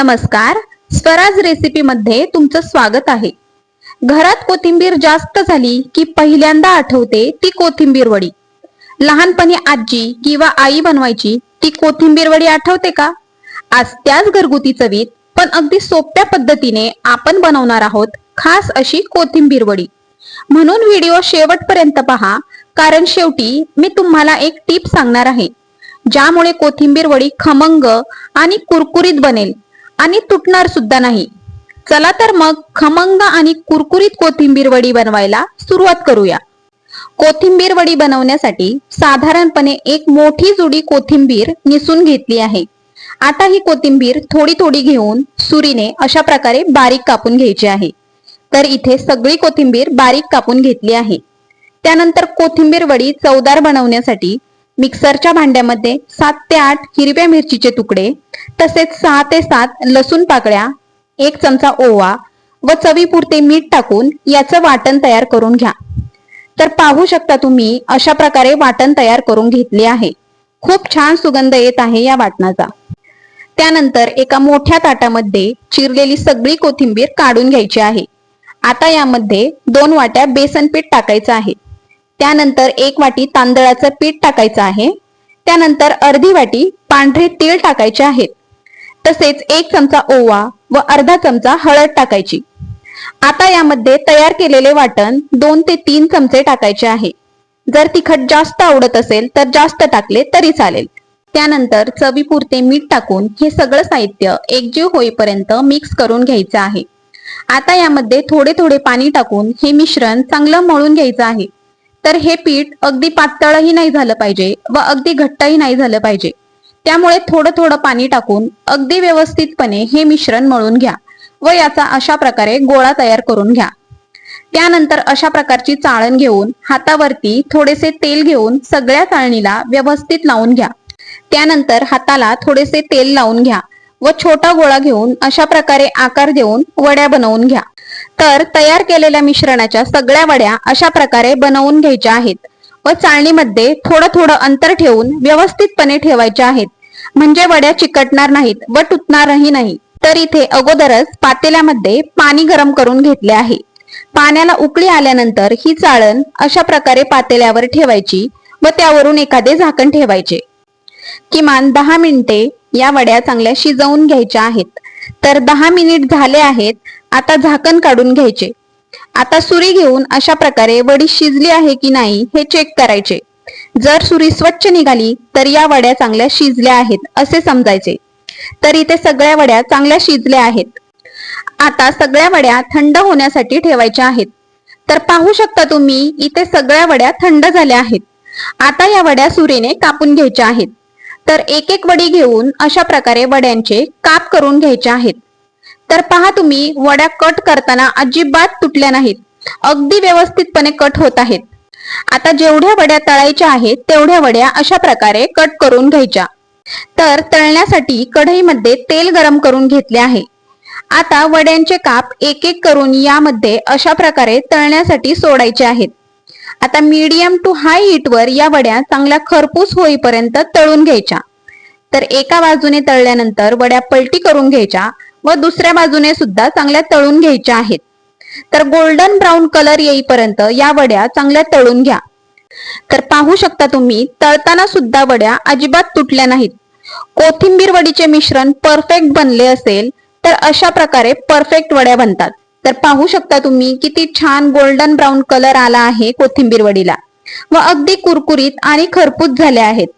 नमस्कार, स्वराज रेसिपी मध्ये तुमचं स्वागत आहे। घरात कोथिंबीर जास्त झाली की पहिल्यांदा आठवते ती कोथिंबीर वडी। लहानपणी आजी किंवा आई बनवायची ती कोथिंबीर वडी आठवते का? आज त्याच घरगुती चवीत पण अगदी सोप्या पद्धतीने आपण बनवणार आहोत खास अशी कोथिंबीर वडी। म्हणून व्हिडिओ शेवटपर्यंत पहा, कारण शेवटी मी तुम्हाला एक टिप सांगणार आहे ज्यामुळे कोथिंबीर वडी खमंग आणि कुरकुरीत बनेल आणि तुटणार सुद्धा नाही। चला तर मग खमंग आणि कुरकुरीत कोथिंबीर वडी बनवायला सुरुवात करूया। कोथिंबीर वडी बनवण्यासाठी साधारणपणे एक मोठी जुडी कोथिंबीर निसून घेतली आहे। आता ही कोथिंबीर थोडी थोडी घेऊन सुरीने अशा प्रकारे बारीक कापून घ्यायची आहे। तर इथे सगळी कोथिंबीर बारीक कापून घेतली आहे। त्यानंतर कोथिंबीर वडी चवदार बनवण्यासाठी मिक्सरच्या भांड्यामध्ये 7 ते 8 हिरव्या मिरचीचे तुकडे, तसेच 6 ते 7 लसूण पाकळ्या, 1 चमचा ओवा व चवीपुरते मीठ टाकून याचं वाटण तयार करून घ्या। तर पाहू शकता तुम्ही अशा प्रकारे वाटण तयार करून घेतले आहे। खूप छान सुगंध येत आहे या वाटणाचा। त्यानंतर एका मोठ्या ताटामध्ये चिरलेली सगळी कोथिंबीर काढून घ्यायची आहे। आता यामध्ये 2 वाट्या बेसन पीठ टाकायचं आहे। त्यानंतर 1 वाटी तांदळाचं पीठ टाकायचं आहे। त्यानंतर अर्धी वाटी पांढरे तीळ टाकायचे आहेत। तसेच 1 चमचा ओवा व अर्धा चमचा हळद टाकायची। आता यामध्ये तयार केलेले वाटण 2 ते 3 चमचे टाकायचे आहे। जर तिखट जास्त आवडत असेल तर जास्त टाकले तरी चालेल। त्यानंतर चवीपुरते मीठ टाकून हे सगळं साहित्य एकजीव होईपर्यंत मिक्स करून घ्यायचं आहे। आता यामध्ये थोडे थोडे पाणी टाकून हे मिश्रण चांगलं मळून घ्यायचं आहे। तर हे पीठ अगदी पातळही नाही झालं पाहिजे व अगदी घट्टही नाही झालं पाहिजे। त्यामुळे थोडं थोडं पाणी टाकून अगदी व्यवस्थितपणे हे मिश्रण मळून घ्या व याचा अशा प्रकारे गोळा तयार करून घ्या। त्यानंतर अशा प्रकारची चाळण घेऊन हातावरती थोडेसे तेल घेऊन सगळ्या चाळणीला व्यवस्थित लावून घ्या। त्यानंतर हाताला थोडेसे तेल लावून घ्या व छोटा गोळा घेऊन अशा प्रकारे आकार देऊन वड्या बनवून घ्या। तर तयार केलेल्या मिश्रणाच्या सगळ्या वड्या अशा प्रकारे बनवून घ्यायच्या आहेत व चाळणीमध्ये थोडं थोडं अंतर ठेवून व्यवस्थितपणे ठेवायच्या आहेत, म्हणजे वड्या चिकटणार नाहीत व तुटणारही नाही। तर इथे अगोदरच पातेल्यामध्ये पाणी गरम करून घेतले आहे। पाण्याला उकळी आल्यानंतर ही चाळण अशा प्रकारे पातेल्यावर ठेवायची व त्यावरून एखादे झाकण ठेवायचे। किमान 10 मिनिटे या वड्या चांगल्या शिजवून घ्यायच्या आहेत। तर 10 मिनिट झाले आहेत। आता झाकण काढून घ्यायचे। आता सुरी घेऊन अशा प्रकारे वडी शिजली आहे की नाही हे चेक करायचे। जर सुरी स्वच्छ निघाली तर या वड्या चांगल्या शिजल्या आहेत असे समजायचे। तर इथे सगळ्या वड्या चांगल्या शिजल्या आहेत। आता सगळ्या वड्या थंड होण्यासाठी ठेवायच्या आहेत। तर पाहू शकता तुम्ही इथे सगळ्या वड्या थंड झाल्या आहेत। आता या वड्या सुरीने कापून घ्यायच्या आहेत। तर एक एक वडी घेऊन अशा प्रकारे वड्यांचे काप करून घ्यायचे आहेत। तर पहा तुम्ही वड्या कट करताना अजिबात तुटल्या नाहीत, अगदी व्यवस्थितपणे कट होत आहेत। आता जेवढ्या वड्या तळायच्या आहेत तेवढ्या वड्या अशा प्रकारे कट करून घ्यायच्या। तर तळण्यासाठी कढईमध्ये तेल गरम करून घेतले आहे। आता वड्यांचे काप एक एक करून यामध्ये अशा प्रकारे तळण्यासाठी सोडायचे आहेत। आता मीडियम टू हाय हीटवर या वड्या चांगल्या खरपूस होईपर्यंत तळून घ्यायच्या। तर एका बाजूने तळल्यानंतर वड्या पलटी करून घ्यायच्या व दुसऱ्या बाजूने सुद्धा चांगल्या तळून घ्यायच्या आहेत। तर गोल्डन ब्राऊन कलर येईपर्यंत या वड्या चांगल्या तळून घ्या। तर पाहू शकता तुम्ही तळताना सुद्धा वड्या अजिबात तुटल्या नाहीत। कोथिंबीर वडीचे मिश्रण परफेक्ट बनले असेल तर अशा प्रकारे परफेक्ट वड्या बनतात। तर पाहू शकता तुम्ही किती छान गोल्डन ब्राऊन कलर आला आहे कोथिंबीर वडीला व अगदी कुरकुरीत आणि खरपूस झाल्या आहेत।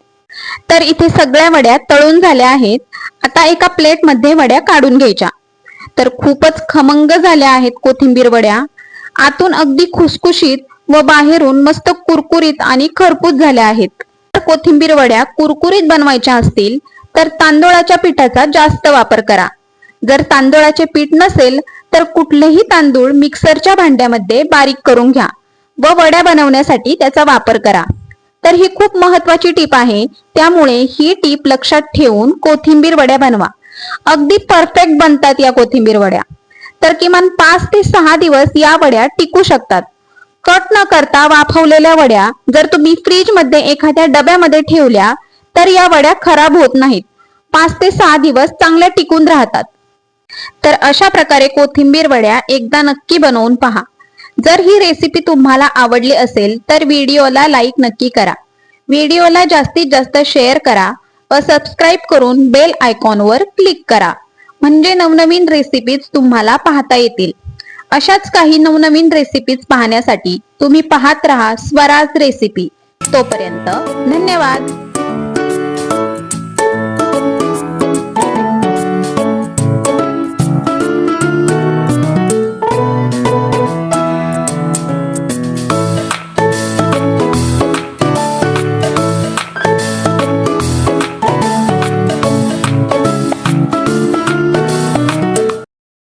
तर इथे सगळ्या वड्या तळून झाल्या आहेत। आता एका प्लेट मध्ये वड्या काढून घ्यायच्या। तर खूपच खमंग झाल्या आहेत कोथिंबीर वड्या। आतून अगदी खुसखुशीत व बाहेरून मस्त कुरकुरीत आणि खरपूस झाल्या आहेत। तर कोथिंबीर वड्या कुरकुरीत बनवायच्या असतील तर तांदूळाच्या पिठाचा जास्त वापर करा। जर तांदूळाचे पीठ नसेल तर कुठलेही तांदूळ मिक्सरच्या भांड्यामध्ये बारीक करून घ्या व वड्या बनवण्यासाठी त्याचा वापर करा। तर ही खूप महत्त्वाची टीप आहे, त्यामुळे ही टीप लक्षात ठेवून कोथिंबीर वड्या बनवा। अगदी परफेक्ट बनतात या कोथिंबीर वड्या। तर किमान 5 ते 6 दिवस या वड्या टिकू शकतात। कट न करता वाफवलेल्या वड्या जर तुम्ही फ्रीज मध्ये एखाद्या डब्यामध्ये ठेवल्या तर या वड्या खराब होत नाहीत, 5 ते 6 दिवस चांगल्या टिकून राहतात। तर अशा प्रकारे कोथिंबीर वड्या एकदा नक्की बनवून पहा. जर ही रेसिपी तुम्हाला आवडली असेल तर व्हिडिओला लाईक नक्की करा. व्हिडिओला जास्तीत जास्त शेअर करा व सबस्क्राईब करून बेल आयकॉनवर क्लिक करा. म्हणजे नवनवीन रेसिपीज तुम्हाला पाहता येतील. अशाच काही नवनवीन रेसिपीज पाहण्यासाठी तुम्ही पाहत रहा स्वराज रेसिपी. तोपर्यंत धन्यवाद.